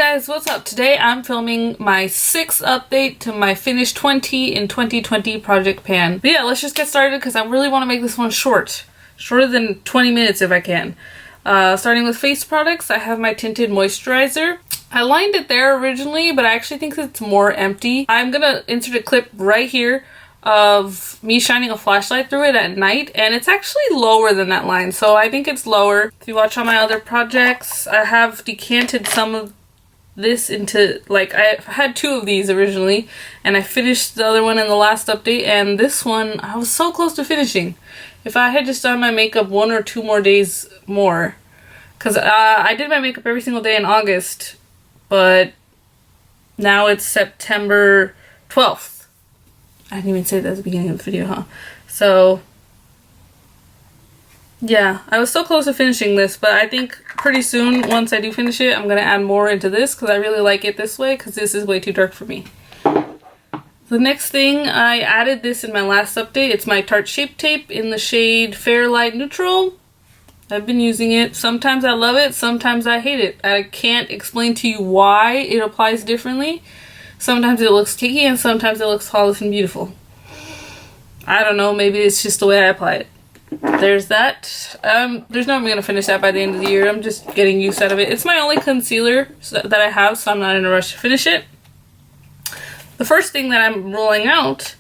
Guys, what's up? Today I'm filming my 6th update to my Finish 20 in 2020 project pan. But yeah, let's just get started because I really want to make this one shorter than 20 minutes if I can. Starting with face products, I have my tinted moisturizer. I lined it there originally, but I actually think it's more empty. I'm gonna insert a clip right here of me shining a flashlight through it at night, and it's actually lower than that line, so I think it's lower. If you watch on my other projects, I have decanted some of this into, like, I had 2 of these originally, and I finished the other one in the last update, and this one I was so close to finishing. If I had just done my makeup 1 or 2 more days more, because I did my makeup every single day in August, but now it's September 12th. I didn't even say that at the beginning of the video, huh? So, yeah, I was so close to finishing this, but I think pretty soon, once I do finish it, I'm going to add more into this because I really like it this way because this is way too dark for me. The next thing, I added this in my last update. It's my Tarte Shape Tape in the shade Fair Light Neutral. I've been using it. Sometimes I love it, sometimes I hate it. I can't explain to you why it applies differently. Sometimes it looks cakey and sometimes it looks flawless and beautiful. I don't know, maybe it's just the way I apply it. There's that. There's no way I'm going to finish that by the end of the year. I'm just getting use out of it. It's my only concealer that I have, so I'm not in a rush to finish it. The first thing that I'm rolling out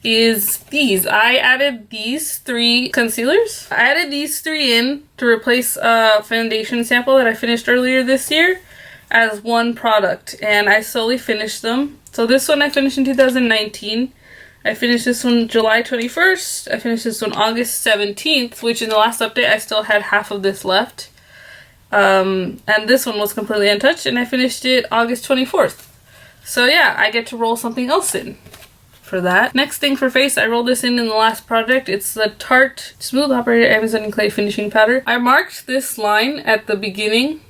is these. I added these 3 concealers. I added these 3 in to replace a foundation sample that I finished earlier this year as one product, and I slowly finished them. So this one I finished in 2019. I finished this one July 21st. I finished this one August 17th, which in the last update I still had half of this left. And this one was completely untouched, and I finished it August 24th. So yeah, I get to roll something else in for that. Next thing for face, I rolled this in the last project. It's the Tarte Smooth Operator Amazon Clay Finishing Powder. I marked this line at the beginning,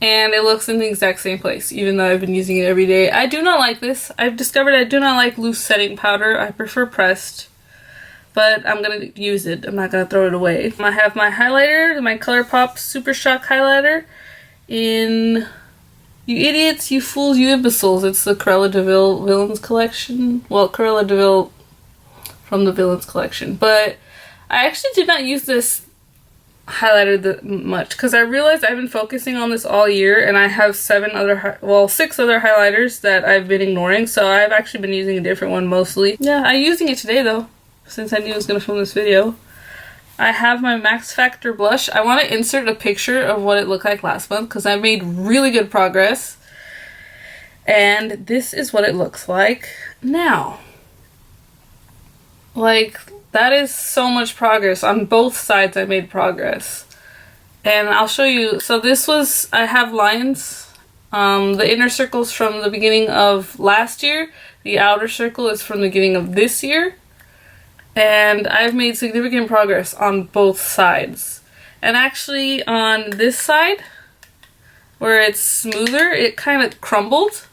and it looks in the exact same place, even though I've been using it every day. I do not like this. I've discovered I do not like loose setting powder. I prefer pressed, but I'm gonna use it. I'm not gonna throw it away. I have my highlighter, my ColourPop Super Shock highlighter in You Idiots, You Fools, You Imbeciles. It's the Cruella de Vil Villains Collection. Well, Cruella de Vil from the Villains Collection. But I actually did not use this highlighter much because I realized I've been focusing on this all year, and I have 6 other highlighters that I've been ignoring, so I've actually been using a different one mostly. Yeah, I'm using it today though, since I knew I was going to film this video. I have my Max Factor blush. I want to insert a picture of what it looked like last month because I made really good progress, and this is what it looks like now. Like, that is so much progress. On both sides I made progress. And I'll show you. So this was, I have lines. The inner circle's from the beginning of last year. The outer circle is from the beginning of this year. And I've made significant progress on both sides. And actually on this side, where it's smoother, it kind of crumbled.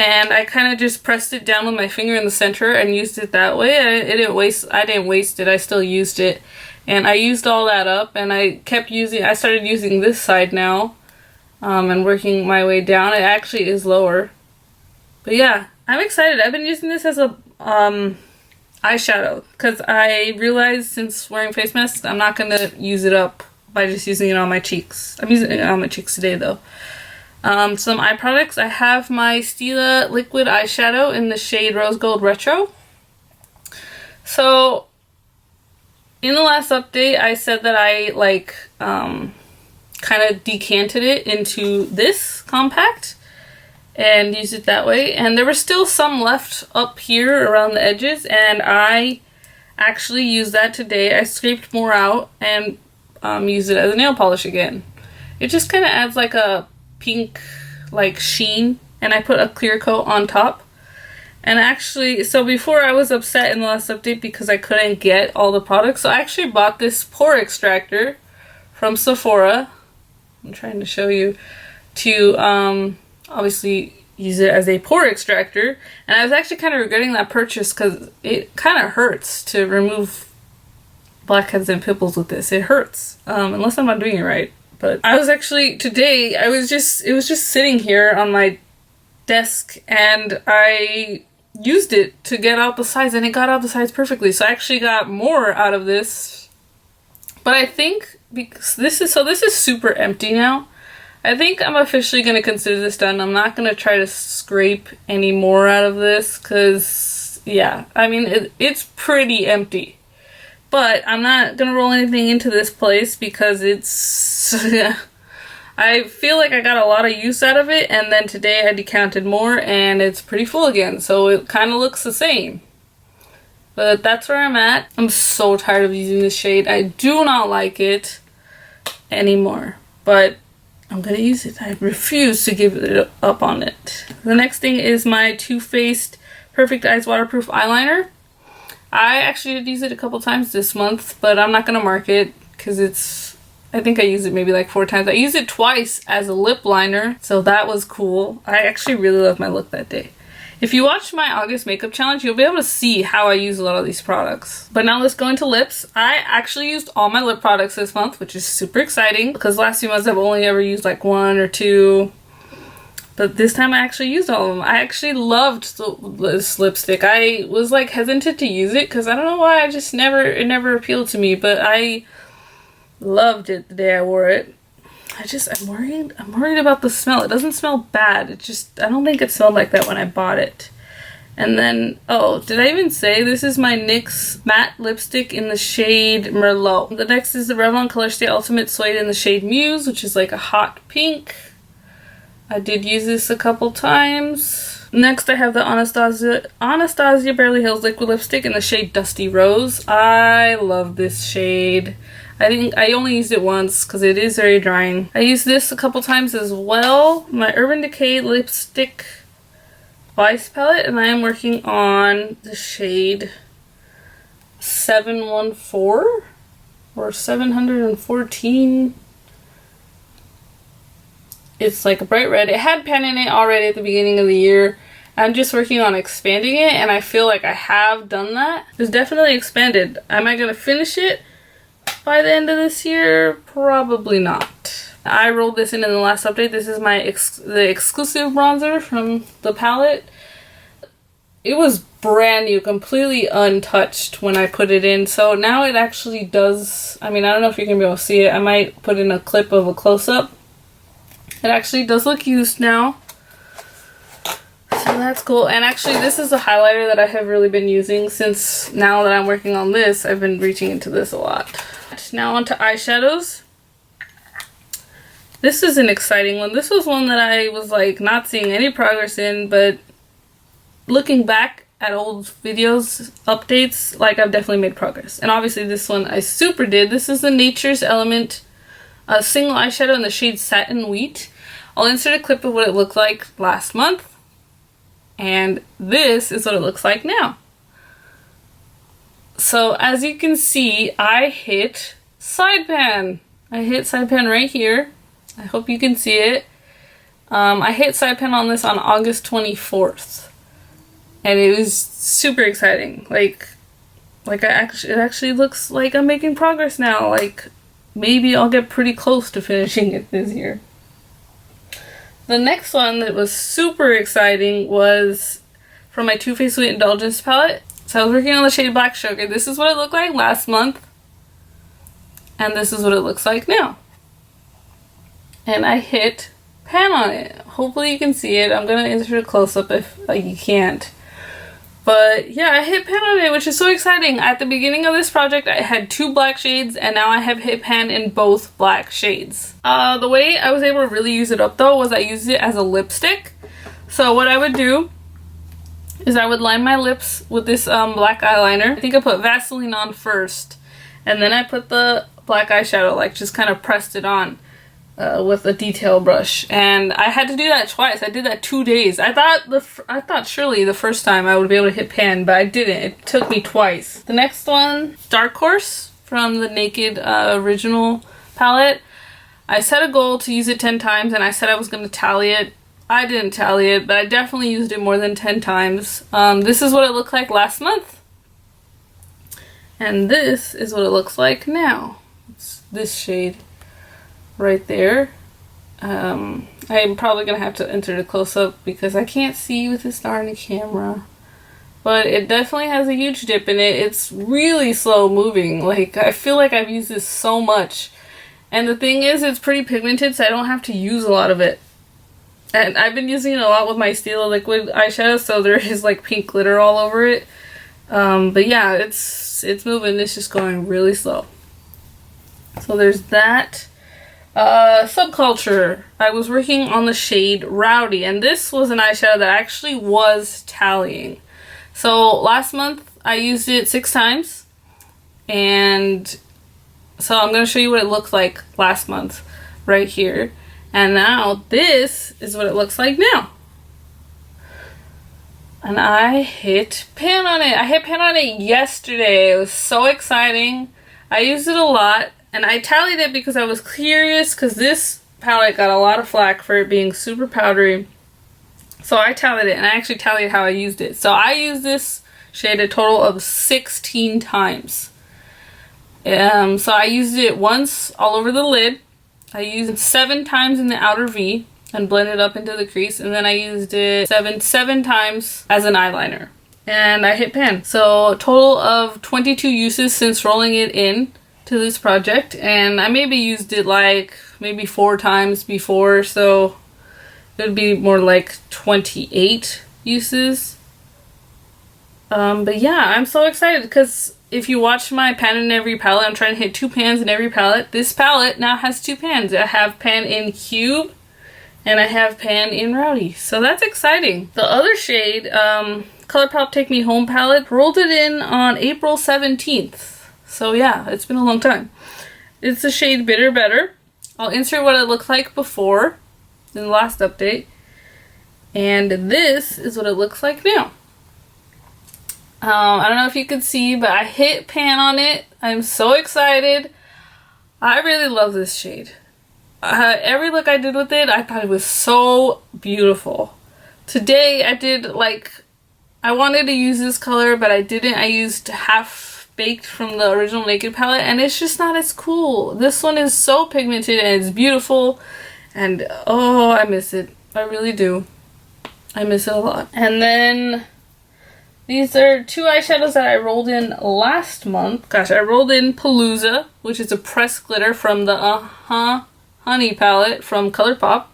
And I kind of just pressed it down with my finger in the center and used it that way. I didn't waste it. I still used it. And I used all that up, and I started using this side now, and working my way down. It actually is lower. But yeah, I'm excited. I've been using this as a eyeshadow because I realized since wearing face masks, I'm not going to use it up by just using it on my cheeks. I'm using it on my cheeks today though. Some eye products. I have my Stila liquid eyeshadow in the shade Rose Gold Retro. So in the last update I said that I kind of decanted it into this compact and used it that way, and there was still some left up here around the edges, and I actually used that today. I scraped more out and used it as a nail polish again. It just kind of adds like a pink sheen, and I put a clear coat on top. And actually, so before I was upset in the last update because I couldn't get all the products, so I actually bought this pore extractor from Sephora. I'm trying to show you, to obviously use it as a pore extractor, and I was actually kind of regretting that purchase because it kind of hurts to remove blackheads and pimples with this. It hurts, unless I'm not doing it right. But I was actually, today, it was just sitting here on my desk, and I used it to get out the sides, and it got out the sides perfectly. So I actually got more out of this. But I think because this is super empty now, I think I'm officially going to consider this done. I'm not going to try to scrape any more out of this because, yeah, I mean, it's pretty empty. But I'm not going to roll anything into this place because it's... I feel like I got a lot of use out of it, and then today I decanted more and it's pretty full again, so it kind of looks the same. But that's where I'm at. I'm so tired of using this shade. I do not like it anymore, but I'm gonna use it. I refuse to give it up on it. The next thing is my Too Faced Perfect Eyes Waterproof Eyeliner. I actually did use it a couple times this month, but I'm not gonna mark it because I think I used it maybe like 4 times. I used it twice as a lip liner, so that was cool. I actually really loved my look that day. If you watch my August makeup challenge, you'll be able to see how I use a lot of these products. But now let's go into lips. I actually used all my lip products this month, which is super exciting because last few months I've only ever used like 1 or 2. But this time I actually used all of them. I actually loved this lipstick. I was like hesitant to use it because I don't know why, it never appealed to me, but I loved it the day I wore it. I'm worried about the smell. It doesn't smell bad. I don't think it smelled like that when I bought it. And then, oh, did I even say this is my NYX matte lipstick in the shade Merlot. The next is the Revlon Color Stay Ultimate Suede in the shade Muse, which is like a hot pink. I did use this a couple times. Next I have the Anastasia Beverly Hills Liquid Lipstick in the shade Dusty Rose. I love this shade. I think I only used it once because it is very drying. I used this a couple times as well. My Urban Decay Lipstick Vice Palette, and I am working on the shade 714 or 714. It's like a bright red. It had pan in it already at the beginning of the year. I'm just working on expanding it, and I feel like I have done that. It's definitely expanded. Am I going to finish it by the end of this year? Probably not. I rolled this in the last update. This is my the exclusive bronzer from the palette. It was brand new, completely untouched when I put it in. So now it actually does, I mean, I don't know if you're going to be able to see it. I might put in a clip of a close-up. It actually does look used now. So that's cool. And actually this is a highlighter that I have really been using since now that I'm working on this. I've been reaching into this a lot. Now onto eyeshadows. This is an exciting one. This was one that I was like not seeing any progress in, but looking back at old videos, updates, like I've definitely made progress. And obviously this one I super did. This is the Nature's Element single eyeshadow in the shade Satin Wheat. I'll insert a clip of what it looked like last month. And this is what it looks like now. So as you can see, I hit side pan. I hit side pan right here. I hope you can see it. I hit side pan on this on August 24th. And it was super exciting. Like it actually looks like I'm making progress now. Like maybe I'll get pretty close to finishing it this year. The next one that was super exciting was from my Too Faced Sweet Indulgence palette. So I was working on the shade Black Sugar. This is what it looked like last month. And this is what it looks like now. And I hit pan on it. Hopefully you can see it. I'm going to insert a close-up if you can't. But yeah, I hit pan on it, which is so exciting. At the beginning of this project, I had 2 black shades, and now I have hit pan in both black shades. The way I was able to really use it up, though, was I used it as a lipstick. So what I would do is I would line my lips with this black eyeliner. I think I put Vaseline on first, and then I put the black eyeshadow, like just kind of pressed it on with a detail brush. And I had to do that twice. I did that 2 days. I thought surely the first time I would be able to hit pan, but I didn't. It took me twice. The next one, Dark Horse from the Naked Original palette. I set a goal to use it 10 times, and I said I was going to tally it. I didn't tally it, but I definitely used it more than 10 times. This is what it looked like last month. And this is what it looks like now. It's this shade. right there. I'm probably gonna have to enter the close-up because I can't see with this darn camera. But it definitely has a huge dip in it. It's really slow moving. Like, I feel like I've used this so much. And the thing is, it's pretty pigmented, so I don't have to use a lot of it. And I've been using it a lot with my Stila liquid eyeshadow, so there is like pink glitter all over it. But yeah, it's moving. It's just going really slow. So there's that. Subculture. I was working on the shade Rowdy, and this was an eyeshadow that actually was tallying. So last month I used it 6 times, and so I'm going to show you what it looked like last month right here. And now this is what it looks like now. And I hit pan on it. I hit pan on it yesterday. It was so exciting. I used it a lot, and I tallied it because I was curious, because this palette got a lot of flack for it being super powdery. So I tallied it, and I actually tallied how I used it. So I used this shade a total of 16 times. So I used it once all over the lid. I used it 7 times in the outer V and blended up into the crease. And then I used it seven times as an eyeliner. And I hit pan. So a total of 22 uses since rolling it in to this project. And I maybe used it like maybe 4 times before. So it would be more like 28 uses. But yeah, I'm so excited because if you watch my pan in every palette, I'm trying to hit 2 pans in every palette. This palette now has 2 pans. I have pan in Cube and I have pan in Rowdy. So that's exciting. The other shade, ColourPop Take Me Home palette, rolled it in on April 17th. So yeah, it's been a long time. It's the shade Bitter Better. I'll insert what it looked like before in the last update. And this is what it looks like now. I don't know if you could see, but I hit pan on it. I'm so excited. I really love this shade. Every look I did with it, I thought it was so beautiful. Today I did I wanted to use this color, but I didn't. I used Half Baked from the original Naked palette, and it's just not as cool. This one is so pigmented and it's beautiful, and oh, I miss it. I really do. I miss it a lot. And then these are 2 eyeshadows that I rolled in last month. Gosh, I rolled in Palooza, which is a pressed glitter from the Honey palette from ColourPop.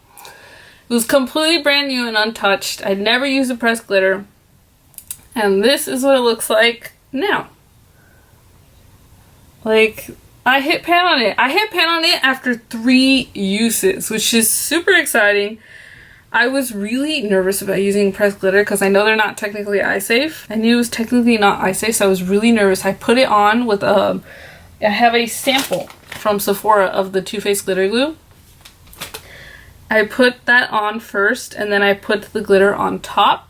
It was completely brand new and untouched. I'd never used a pressed glitter. And this is what it looks like now. Like, I hit pan on it. I hit pan on it after 3 uses, which is super exciting. I was really nervous about using pressed glitter because I know they're not technically eye safe. I knew it was technically not eye safe, so I was really nervous. I put it on with I have a sample from Sephora of the Too Faced glitter glue. I put that on first, and then I put the glitter on top.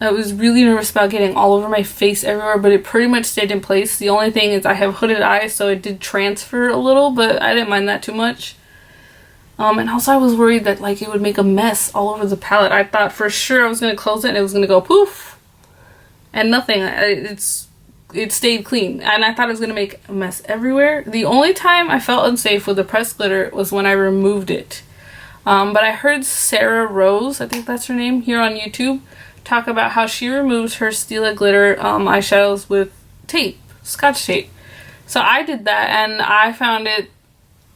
I was really nervous about getting all over my face everywhere, but it pretty much stayed in place. The only thing is I have hooded eyes, so it did transfer a little, but I didn't mind that too much. And also I was worried that it would make a mess all over the palette. I thought for sure I was going to close it and it was going to go poof. And nothing. It stayed clean. And I thought it was going to make a mess everywhere. The only time I felt unsafe with the pressed glitter was when I removed it. But I heard Sarah Rose, I think that's her name, here on YouTube, talk about how she removes her Stila glitter eyeshadows with tape, Scotch tape. So I did that and I found it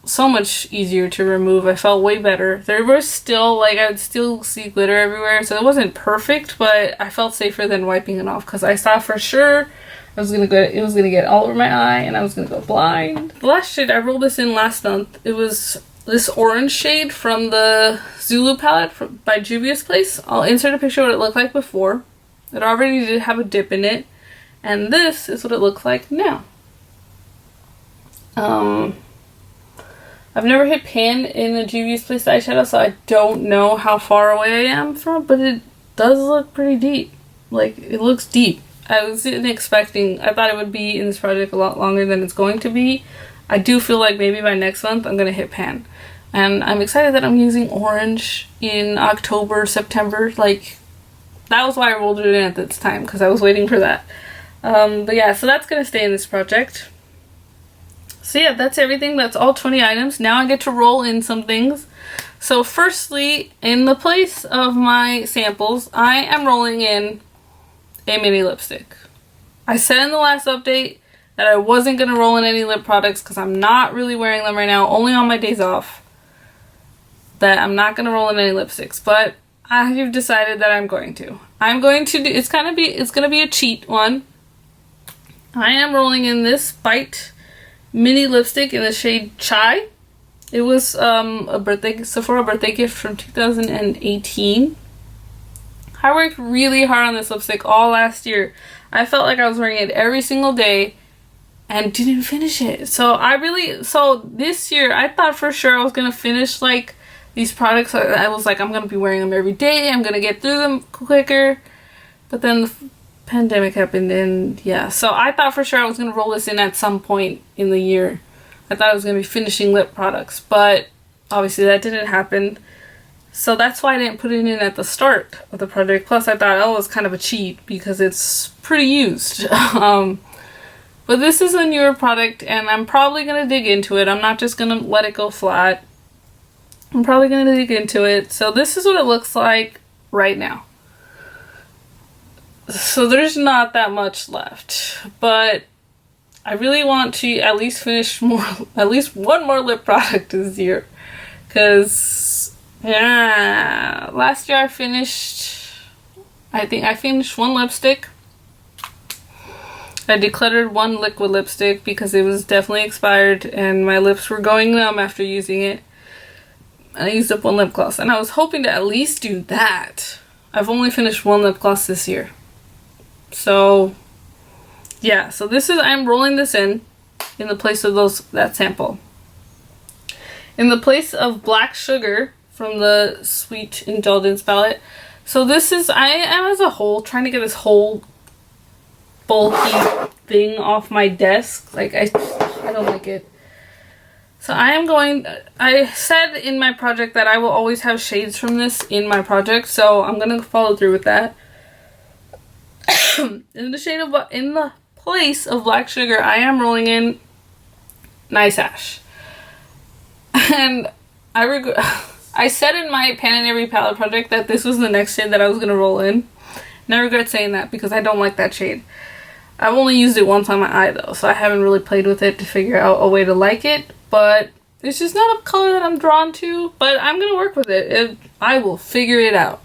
so much easier to remove. I felt way better. There was still I would still see glitter everywhere, so it wasn't perfect, but I felt safer than wiping it off because I saw for sure it was gonna get all over my eye and I was gonna go blind. The last shade, I rolled this in last month. It was this orange shade from the Zulu palette by Juvia's Place. I'll insert a picture of what it looked like before. It already did have a dip in it, and this is what it looks like now. I've never hit pan in a Juvia's Place eyeshadow, so I don't know how far away I am from, but it does look pretty deep. It looks deep. I wasn't expecting, I thought it would be in this project a lot longer than it's going to be. I do feel like maybe by next month I'm going to hit pan. And I'm excited that I'm using orange in October, September. That was why I rolled it in at this time, because I was waiting for that. But yeah, so that's going to stay in this project. So yeah, that's everything. That's all 20 items. Now I get to roll in some things. So firstly, in the place of my samples, I am rolling in a mini lipstick. I said in the last update that I wasn't going to roll in any lip products because I'm not really wearing them right now, only on my days off. That I'm not going to roll in any lipsticks, but I've decided that I'm going to. I'm going to do, it's going to be a cheat one. I am rolling in this Bite mini lipstick in the shade Chai. It was a Sephora birthday gift from 2018. I worked really hard on this lipstick all last year. I felt like I was wearing it every single day and didn't finish it. So this year I thought for sure I was gonna finish like these products. I was like, I'm gonna be wearing them every day. I'm gonna get through them quicker. But then the pandemic happened, and yeah. So I thought for sure I was gonna roll this in at some point in the year. I thought I was going to be finishing lip products, but obviously that didn't happen. So that's why I didn't put it in at the start of the project. Plus I thought, oh, it was kind of a cheat because it's pretty used. But this is a newer product and I'm probably going to dig into it. I'm not just going to let it go flat. I'm probably going to dig into it. So this is what it looks like right now. So there's not that much left, but I really want to at least finish at least one more lip product this year. Because, yeah, last year I think I finished one lipstick. I decluttered one liquid lipstick because it was definitely expired and my lips were going numb after using it. And I used up one lip gloss. And I was hoping to at least do that. I've only finished one lip gloss this year. So yeah, so I'm rolling this in the place of that sample. In the place of Black Sugar from the Sweet Indulgence palette. So I am as a whole trying to get this whole bulky thing off my desk. Like, I don't like it. So I said in my project that I will always have shades from this in my project. So I'm going to follow through with that. in the place of Black Sugar, I am rolling in Nice Ash. And I said in my Pan and Every palette project that this was the next shade that I was going to roll in. And I regret saying that because I don't like that shade. I've only used it once on my eye though, so I haven't really played with it to figure out a way to like it. But it's just not a color that I'm drawn to, but I'm going to work with it. I will figure it out.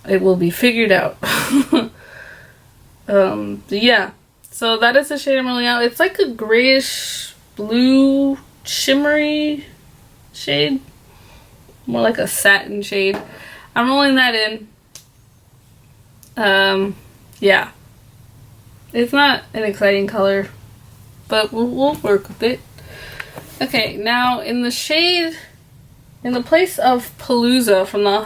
It will be figured out. Yeah, so that is the shade I'm rolling out. It's like a grayish blue shimmery shade, more like a satin shade. I'm rolling that in. Yeah, it's not an exciting color, but we'll work with it. Okay, now in the place of Palooza from the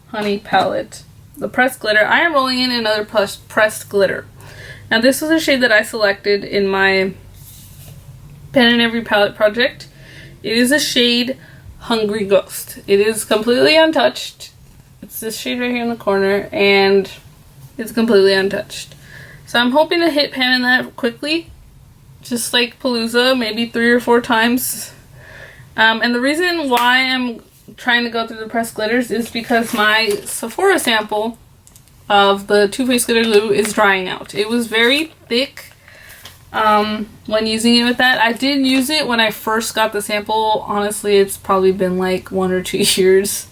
Honey palette, the pressed glitter, I am rolling in another pressed glitter. Now this was a shade that I selected in my Pen and Every palette project. It is a shade Hungry Ghost. It is completely untouched. It's this shade right here in the corner and it's completely untouched. So I'm hoping to hit pan in that quickly, just like Palooza, maybe 3 or 4 times. And the reason why I'm trying to go through the pressed glitters is because my Sephora sample of the Too Faced glitter glue is drying out. It was very thick when using it with that. I did use it when I first got the sample. Honestly, it's probably been like 1 or 2 years.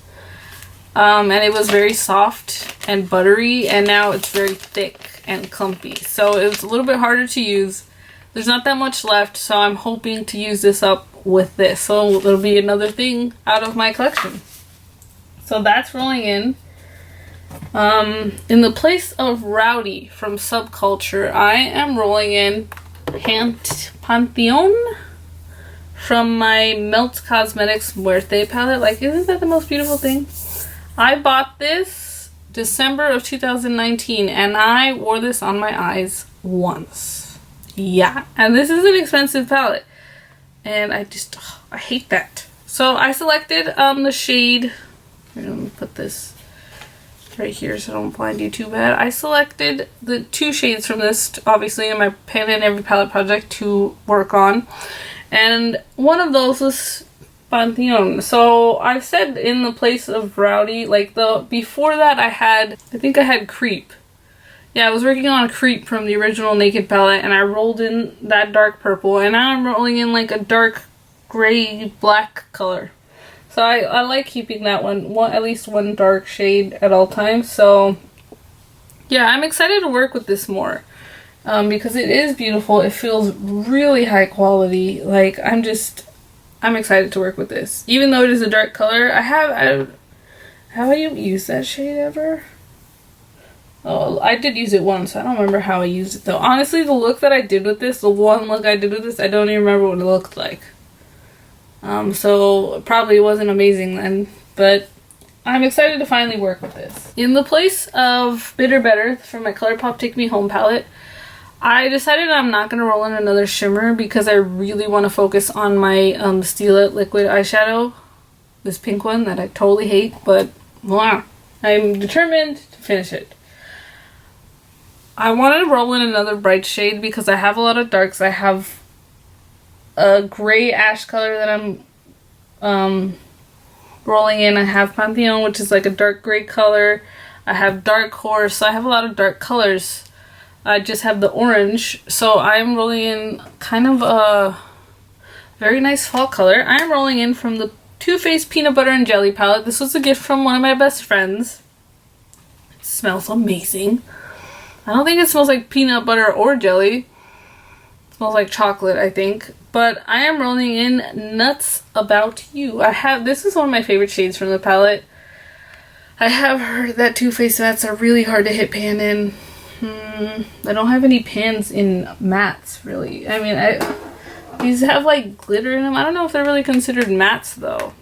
And it was very soft and buttery, and now it's very thick and clumpy. So it was a little bit harder to use. There's not that much left, so I'm hoping to use this up with this. So it'll be another thing out of my collection. So that's rolling in. In the place of Rowdy from Subculture, I am rolling in Pantheon from my Melt Cosmetics Muerte palette. Like, isn't that the most beautiful thing? I bought this December of 2019 and I wore this on my eyes once. Yeah, and this is an expensive palette and I hate that. So I selected the shade, let me put this, right here so I don't blind you too bad. I selected the 2 shades from this, obviously, in my Pan in Every Palette project to work on. And one of those was Pantheon. So I've said in the place of Rowdy, like before that I think I had Creep. Yeah, I was working on Creep from the original Naked palette, and I rolled in that dark purple, and now I'm rolling in like a dark gray black color. So I like keeping that one, at least one dark shade at all times. So yeah, I'm excited to work with this more because it is beautiful. It feels really high quality. Like I'm excited to work with this, even though it is a dark color. Have I used that shade ever? Oh, I did use it once. I don't remember how I used it though. Honestly, the look that I did with this, the one look I did with this, I don't even remember what it looked like. So it probably wasn't amazing then, but I'm excited to finally work with this. In the place of Bitter Better from my ColourPop Take Me Home palette, I decided I'm not going to roll in another shimmer because I really want to focus on my Steal It liquid eyeshadow. This pink one that I totally hate, but voila, I'm determined to finish it. I wanted to roll in another bright shade because I have a lot of darks. I have a gray ash color that I'm rolling in. I have Pantheon, which is like a dark gray color. I have Dark Horse, so I have a lot of dark colors. I just have the orange, so I'm rolling in kind of a very nice fall color. I'm rolling in from the Too Faced Peanut Butter and Jelly palette. This was a gift from one of my best friends. It smells amazing. I don't think it smells like peanut butter or jelly. It smells like chocolate, I think. But I am rolling in Nuts About You. This is one of my favorite shades from the palette. I have heard that Too Faced mattes are really hard to hit pan in. I don't have any pans in mattes, really. I mean, these have like glitter in them. I don't know if they're really considered mattes, though.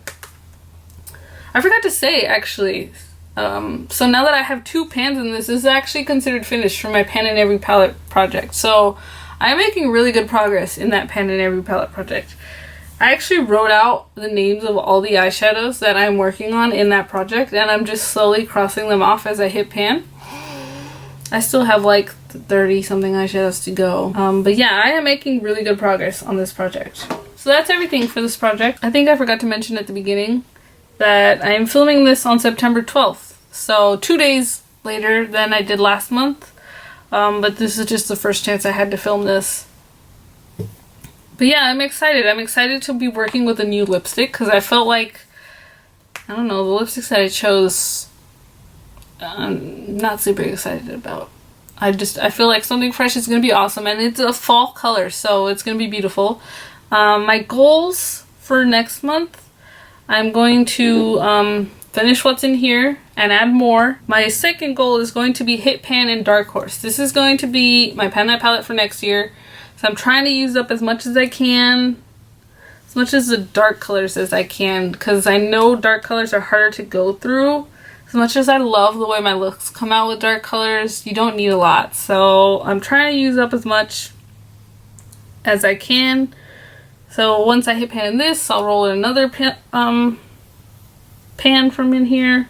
I forgot to say, actually. So now that I have 2 pans in this is actually considered finished for my Pan in Every Palette project. So I'm making really good progress in that Pan in Every Palette project. I actually wrote out the names of all the eyeshadows that I'm working on in that project, and I'm just slowly crossing them off as I hit pan. I still have like 30 something eyeshadows to go. But yeah, I am making really good progress on this project. So that's everything for this project. I think I forgot to mention at the beginning that I am filming this on September 12th. So 2 days later than I did last month. But this is just the first chance I had to film this. But yeah, I'm excited. I'm excited to be working with a new lipstick because I felt like, I don't know, the lipsticks that I chose, I'm not super excited about. I feel like something fresh is going to be awesome, and it's a fall color, so it's going to be beautiful. My goals for next month, I'm going to finish what's in here and add more. My second goal is going to be hit pan and Dark Horse. This is going to be my Pan Night palette for next year. So I'm trying to use up as much as I can, as much as the dark colors as I can, because I know dark colors are harder to go through. As much as I love the way my looks come out with dark colors, you don't need a lot. So I'm trying to use up as much as I can. So once I hit pan in this, I'll roll in another pan from in here.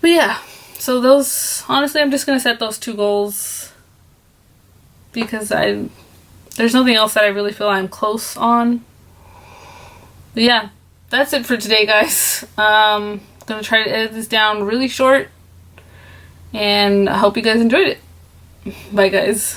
But yeah, so those, honestly, I'm just going to set those 2 goals because there's nothing else that I really feel I'm close on. But yeah, that's it for today, guys. I'm going to try to edit this down really short, and I hope you guys enjoyed it. Bye, guys.